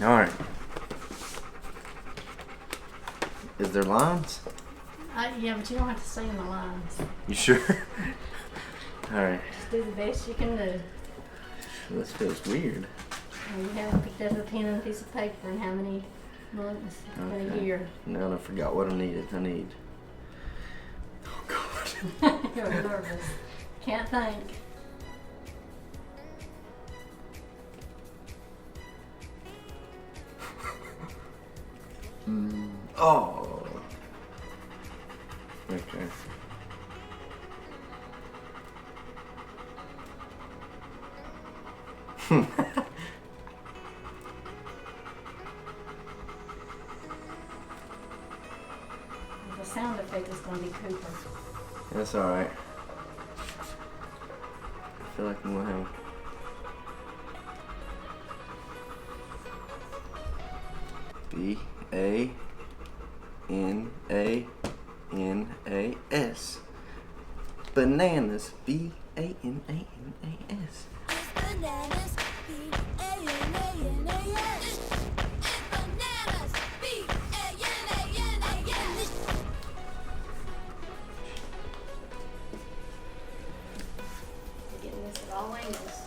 Alright. Is there lines? Yeah, but you don't have to stay in the lines. You sure? Alright. Just do the best you can do. This feels weird. You haven't picked up a pen and a piece of paper in how many months? Okay. In a year. Now I forgot what I needed. I need... Oh, God. You're nervous. Can't think. Oh. Okay. The sound effect is going to be Cooper. That's alright. I feel like I'm gonna have... B-A-N-A-N-A-S. Bananas. B-A-N-A-N-A-S. Bananas, B-A-N-A-N-A-S. Bananas, B-A-N-A-N-A-S. Getting this at all angles.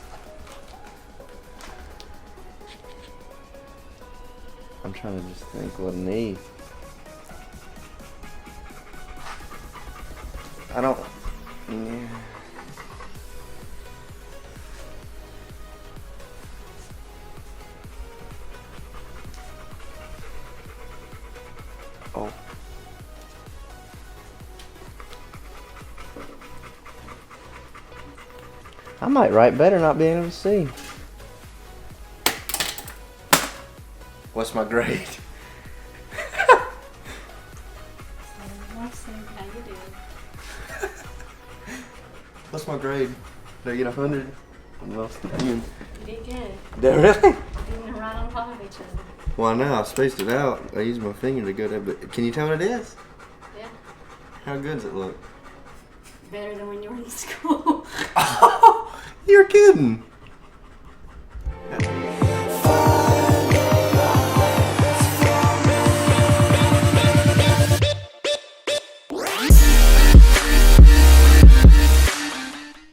I'm trying to just think what I need. I don't... Yeah. Oh. I might write better not being able to see. What's my grade? Let's see how you do. What's my grade? Did I get 100? I lost the pen. You did good. Did I really? You didn't right on top of each other. Well, now I spaced it out. I used my finger to go there, but can you tell what it is? Yeah. How good does it look? Better than when you were in school. You're kidding.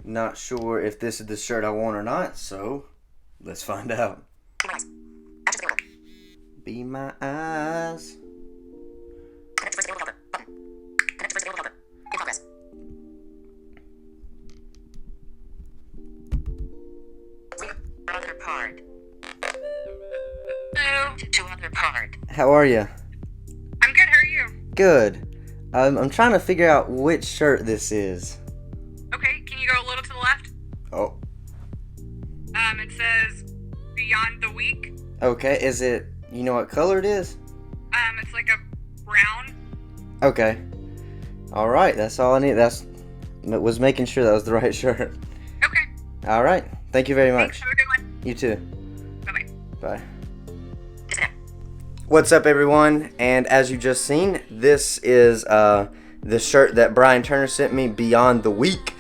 Not sure if this is the shirt I want or not, so let's find out. Be my eyes. Other part. Hello. To other part. How are you? I'm good. How are you? Good. I'm trying to figure out which shirt this is. Okay. Can you go a little to the left? Oh. It says Beyond the Week. Okay. Is it? You know what color it is? It's like a brown. Okay. All right. That's all I need. Was making sure that was the right shirt. Okay. All right. Thank you very Thanks. much. Have a good one. You too. Bye-bye. Bye. What's up, everyone? And as you just seen, this is the shirt that Brian Turner sent me, Beyond the Week.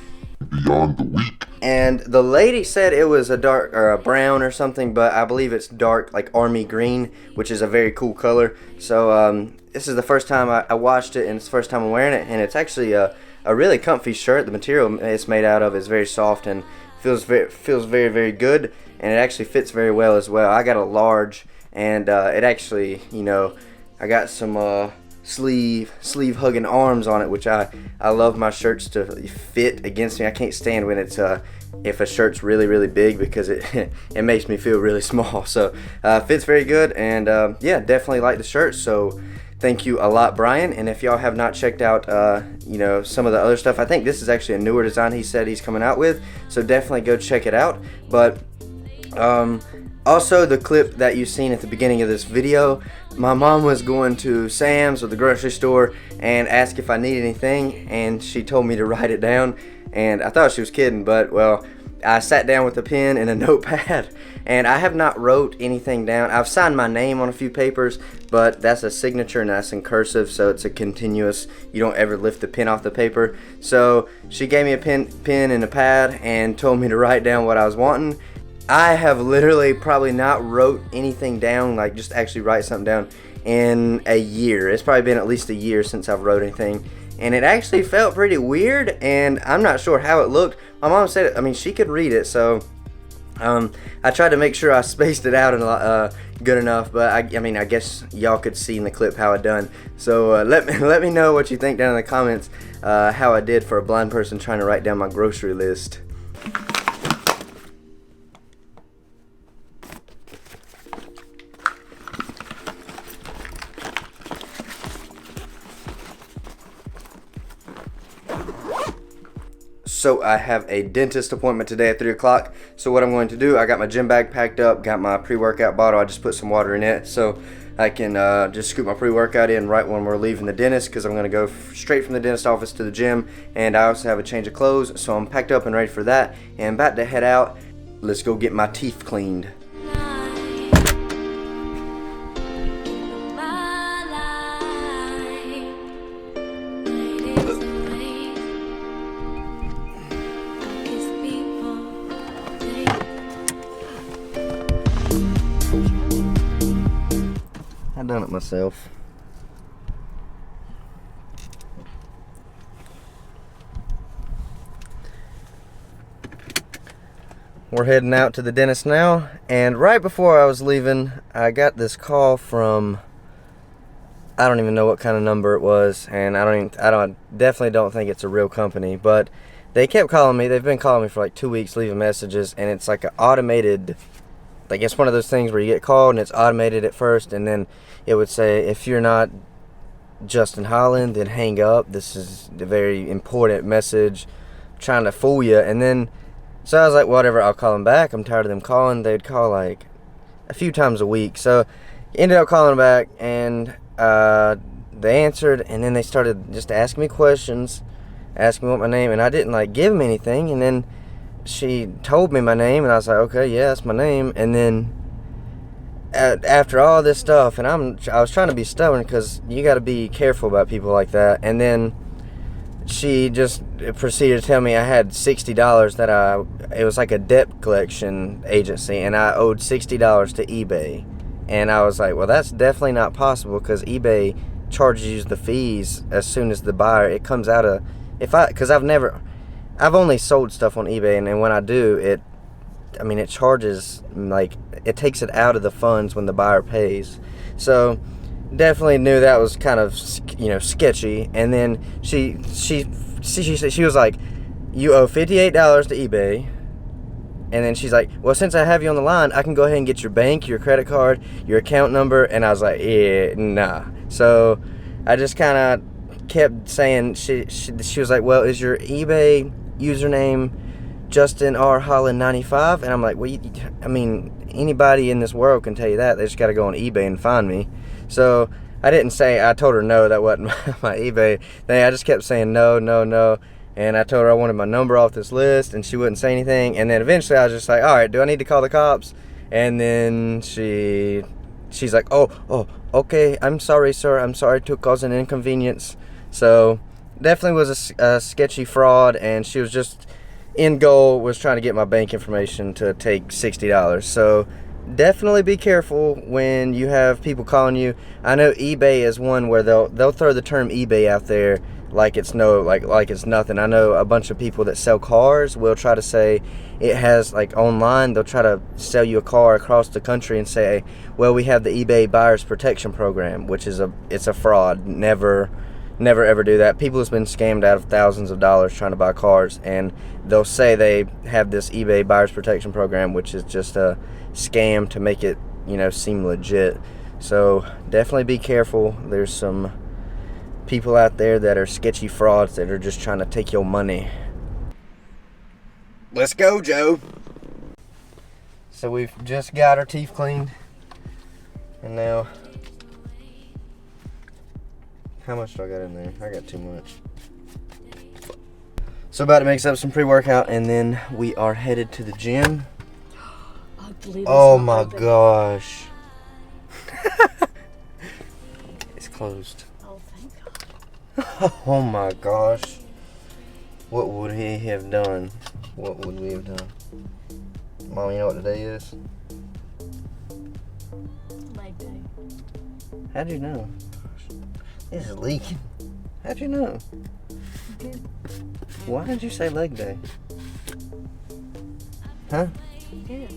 Beyond the Week. And the lady said it was a dark or a brown or something, but I believe it's dark, like army green, which is a very cool color. So this is the first time I watched it, and it's the first time I'm wearing it, and it's actually a really comfy shirt. The material it's made out of is very soft and feels very, very good, and it actually fits very well as well. I got a large, and it actually, you know, I got some sleeve hugging arms on it, which I love my shirts to fit against me. I can't stand when it's if a shirt's really big, because it it makes me feel really small. So fits very good, and yeah, definitely like the shirt. So thank you a lot, Brian. And if y'all have not checked out you know, some of the other stuff, I think this is actually a newer design he said he's coming out with, so definitely go check it out. But also, the clip that you've seen at the beginning of this video, my mom was going to Sam's or the grocery store and asked if I needed anything, and she told me to write it down, and I thought she was kidding, but well, I sat down with a pen and a notepad, and I have not wrote anything down. I've signed my name on a few papers, but that's a signature and that's in cursive, so it's a continuous, you don't ever lift the pen off the paper. So she gave me a pen and a pad and told me to write down what I was wanting. I have literally probably not wrote anything down, like just actually write something down, in a year. It's probably been at least a year since I've wrote anything, and it actually felt pretty weird, and I'm not sure how it looked. My mom said it, I mean, she could read it, so I tried to make sure I spaced it out and good enough, but I mean, I guess y'all could see in the clip how it done. So let me know what you think down in the comments, how I did for a blind person trying to write down my grocery list. So I have a dentist appointment today at 3 o'clock. So what I'm going to do, I got my gym bag packed up, got my pre-workout bottle. I just put some water in it so I can just scoop my pre-workout in right when we're leaving the dentist, because I'm going to go straight from the dentist office to the gym, and I also have a change of clothes. So I'm packed up and ready for that, and about to head out. Let's go get my teeth cleaned. I done it myself. We're heading out to the dentist now, and right before I was leaving, I got this call from, I don't even know what kind of number it was, and I definitely don't think it's a real company, but they kept calling me. They've been calling me for like 2 weeks, leaving messages, and it's like an automated, like it's one of those things where you get called and it's automated at first, and then it would say, if you're not Justin Holland, then hang up. This is a very important message, trying to fool you. And then, so I was like, whatever, I'll call them back. I'm tired of them calling. They'd call like a few times a week. So ended up calling back, and they answered, and then they started just asking me questions, asking me what my name, and I didn't like give them anything. And then she told me my name, and I was like, okay, yeah, that's my name. And then after all this stuff, and I was trying to be stubborn, because you got to be careful about people like that. And then she just proceeded to tell me I had $60 that it was like a debt collection agency, and I owed $60 to eBay. And I was like, well, that's definitely not possible, because eBay charges you the fees as soon as the buyer, it comes out of, because I've only sold stuff on eBay, and then when I do, it charges, like, it takes it out of the funds when the buyer pays. So definitely knew that was kind of, sketchy. And then she was like, you owe $58 to eBay. And then she's like, well, since I have you on the line, I can go ahead and get your bank, your credit card, your account number. And I was like, yeah, nah. So I just kind of kept saying, she was like, well, is your eBay username Justin R. Holland 95? And I'm like, well, anybody in this world can tell you that. They just got to go on eBay and find me. So I didn't say, I told her no, that wasn't my eBay thing. I just kept saying no. And I told her I wanted my number off this list, and she wouldn't say anything. And then eventually I was just like, all right, do I need to call the cops? And then she's like, oh, okay, I'm sorry, sir. I'm sorry to cause an inconvenience. So definitely was a sketchy fraud, and she was just, end goal was trying to get my bank information to take $60. So definitely be careful when you have people calling you. I know eBay is one where they'll throw the term eBay out there like it's it's nothing. I know a bunch of people that sell cars will try to say it has, like, online, they'll try to sell you a car across the country and say, well, we have the eBay buyer's protection program, which is it's a fraud. Never ever do that. People have been scammed out of thousands of dollars trying to buy cars, and they'll say they have this eBay buyer's protection program, which is just a scam to make it, seem legit. So definitely be careful. There's some people out there that are sketchy frauds that are just trying to take your money. Let's go, Joe. So we've just got our teeth cleaned, and now, how much do I got in there? I got too much. So about to mix up some pre-workout, and then we are headed to the gym. Oh my gosh. It's closed. Oh, thank God. Oh my gosh. What would he have done? What would we have done? Mom, you know what today is? Leg day. How'd you know? This is leaking. How'd you know? Good. Why did you say leg day? Huh? Good.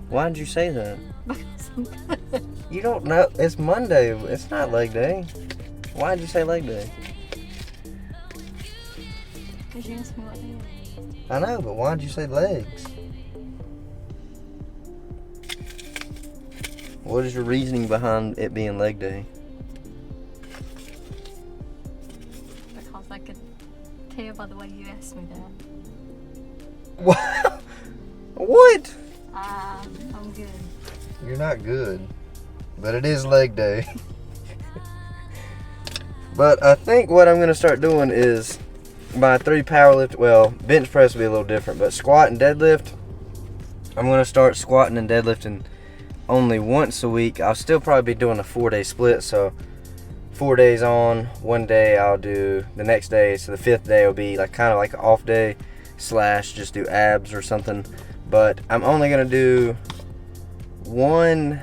Why did you say that? Because I'm good. You don't know. It's Monday. It's not leg day. Why did you say leg day? Because you asked me what day it is. I know, but why did you say legs? What is your reasoning behind it being leg day? Because I could tell by the way you asked me that. What? What? I'm good. You're not good. But it is leg day. But I think what I'm going to start doing is my 3 powerlift, well, bench press will be a little different, but squat and deadlift, I'm going to start squatting and deadlifting only once a week. I'll still probably be doing a 4-day split, so 4 days on, 1 day I'll do the next day, so the 5th day will be like kind of like an off day / just do abs or something. But I'm only going to do 1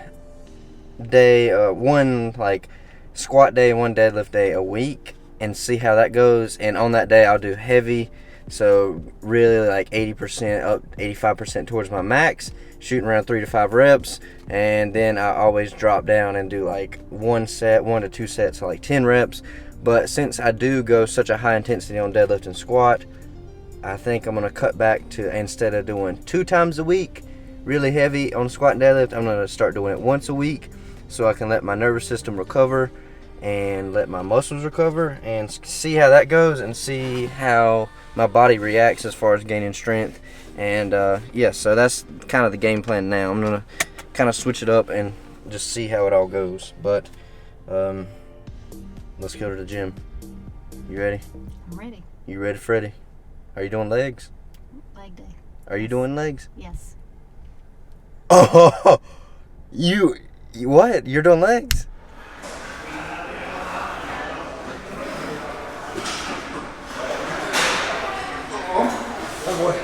day, one like squat day and 1 deadlift day a week and see how that goes. And on that day I'll do heavy, so really like 80% up 85% towards my max, shooting around 3 to 5 reps, and then I always drop down and do like 1 to 2 sets, so like 10 reps. But since I do go such a high intensity on deadlift and squat, I think I'm going to cut back to, instead of doing 2 times a week really heavy on squat and deadlift, I'm going to start doing it once a week, so I can let my nervous system recover and let my muscles recover and see how that goes and see how my body reacts as far as gaining strength. And yeah, so that's kind of the game plan now. I'm gonna kind of switch it up and just see how it all goes. But let's go to the gym. You ready? I'm ready. You ready, Freddy? Are you doing legs? Leg day. Are you doing legs? Yes. Oh, you what? You're doing legs? Oh boy.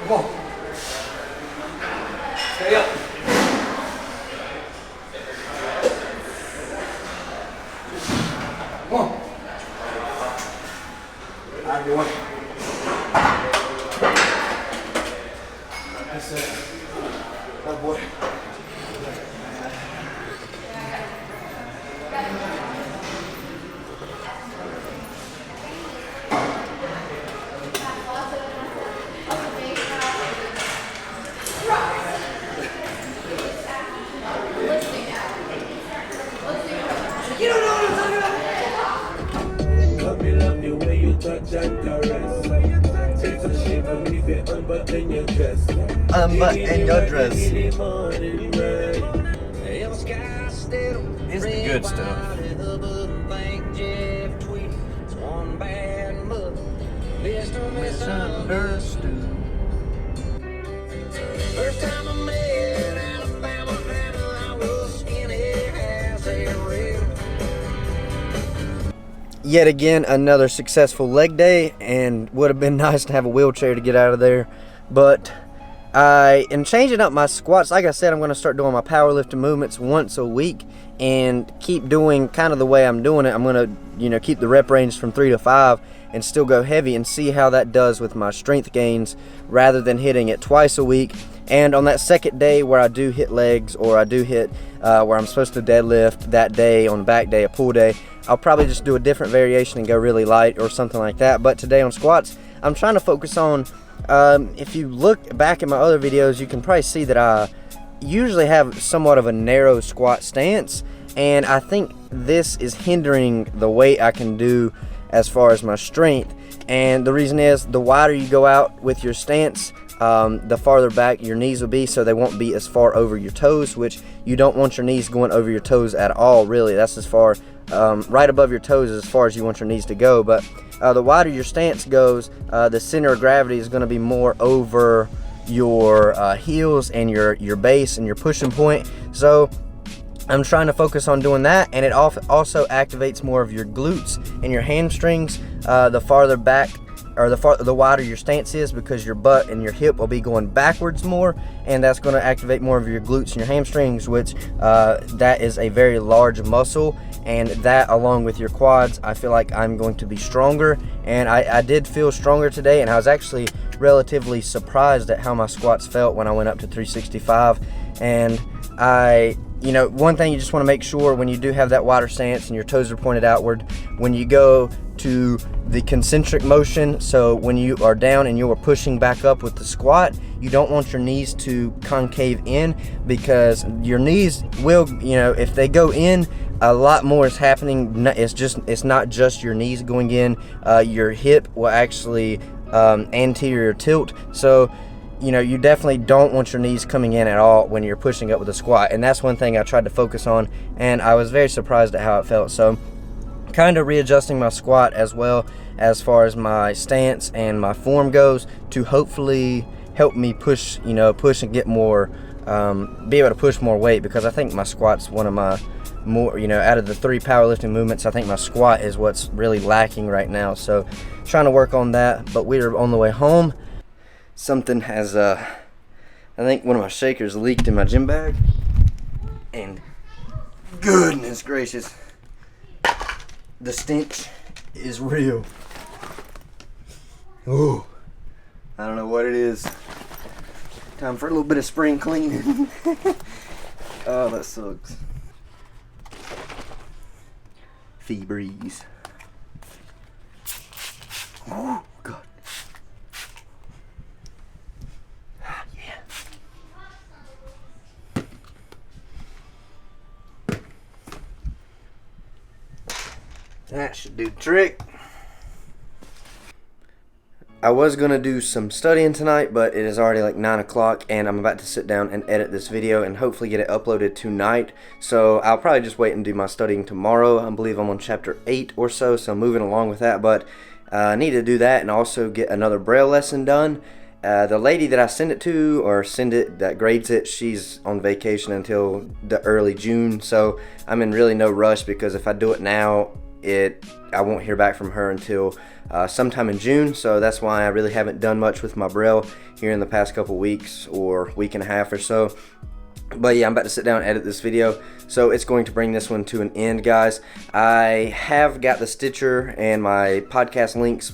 Come on. Stay up. Come on. I'm doing it. That's it. Oh boy. You don't know what I'm talking about. Love me, love the way you touch and caress. It's a shame for me if you unbutton your dress. Unbutton your dress. In the morning, It's the good stuff. Misunderstood. First time I met Alabama, I was skinny as a rail. Yet again, another successful leg day, and would have been nice to have a wheelchair to get out of there. But I am changing up my squats. Like I said, I'm going to start doing my powerlifting movements once a week and keep doing kind of the way I'm doing it. I'm going to, keep the rep range from 3 to 5 and still go heavy and see how that does with my strength gains rather than hitting it twice a week. And on that second day where I do hit legs, or I do hit where I'm supposed to deadlift that day, on the back day, a pull day, I'll probably just do a different variation and go really light or something like that. But today on squats, I'm trying to focus on, if you look back at my other videos, you can probably see that I usually have somewhat of a narrow squat stance, and I think this is hindering the weight I can do as far as my strength. And the reason is, the wider you go out with your stance, the farther back your knees will be, so they won't be as far over your toes, which you don't want your knees going over your toes at all, really. That's as far, right above your toes as far as you want your knees to go. But the wider your stance goes, the center of gravity is going to be more over your heels and your base and your pushing point. So I'm trying to focus on doing that, and it also activates more of your glutes and your hamstrings the farther back or the wider your stance is, because your butt and your hip will be going backwards more, and that's going to activate more of your glutes and your hamstrings, which that is a very large muscle, and that along with your quads, I feel like I'm going to be stronger. And I did feel stronger today, and I was actually relatively surprised at how my squats felt when I went up to 365. And one thing you just want to make sure when you do have that wider stance and your toes are pointed outward, when you go to the concentric motion, so when you are down and you are pushing back up with the squat, you don't want your knees to concave in, because your knees will, if they go in, a lot more is happening. It's not just your knees going in, your hip will actually anterior tilt. So you definitely don't want your knees coming in at all when you're pushing up with a squat. And that's one thing I tried to focus on, and I was very surprised at how it felt. So kind of readjusting my squat as well as far as my stance and my form goes, to hopefully help me push and get more, be able to push more weight, because I think my squat's one of my more, out of the 3 powerlifting movements, I think my squat is what's really lacking right now. So trying to work on that. But we're on the way home. Something has I think one of my shakers leaked in my gym bag, and goodness gracious, the stench is real. Ooh, I don't know what it is. Time for a little bit of spring cleaning. Oh, that sucks. Feebreeze. Oh God. Yeah. That should do the trick. I was going to do some studying tonight, but it is already like 9 o'clock, and I'm about to sit down and edit this video and hopefully get it uploaded tonight. So I'll probably just wait and do my studying tomorrow. I believe I'm on chapter 8 or so I'm moving along with that. But I need to do that and also get another Braille lesson done. The lady that I send it to, or that grades it, she's on vacation until the early June. So I'm in really no rush, because if I do it now, I won't hear back from her until sometime in June. So that's why I really haven't done much with my Braille here in the past couple weeks or week and a half or so. But yeah, I'm about to sit down and edit this video, so it's going to bring this one to an end, guys. I have got the Stitcher and my podcast links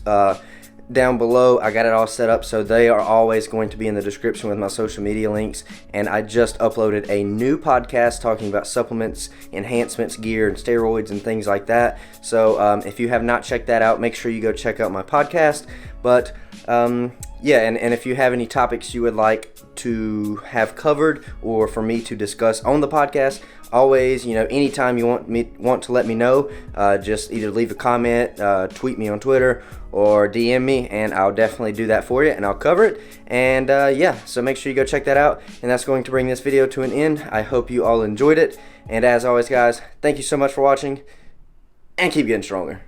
down below. I got it all set up, so they are always going to be in the description with my social media links. And I just uploaded a new podcast talking about supplements, enhancements, gear, and steroids and things like that. So if you have not checked that out, make sure you go check out my podcast. But yeah, and if you have any topics you would like to have covered or for me to discuss on the podcast, always, anytime you want to let me know, just either leave a comment, tweet me on Twitter, or DM me, and I'll definitely do that for you, and I'll cover it. And yeah, so make sure you go check that out. And that's going to bring this video to an end. I hope you all enjoyed it, and as always, guys, thank you so much for watching, and keep getting stronger.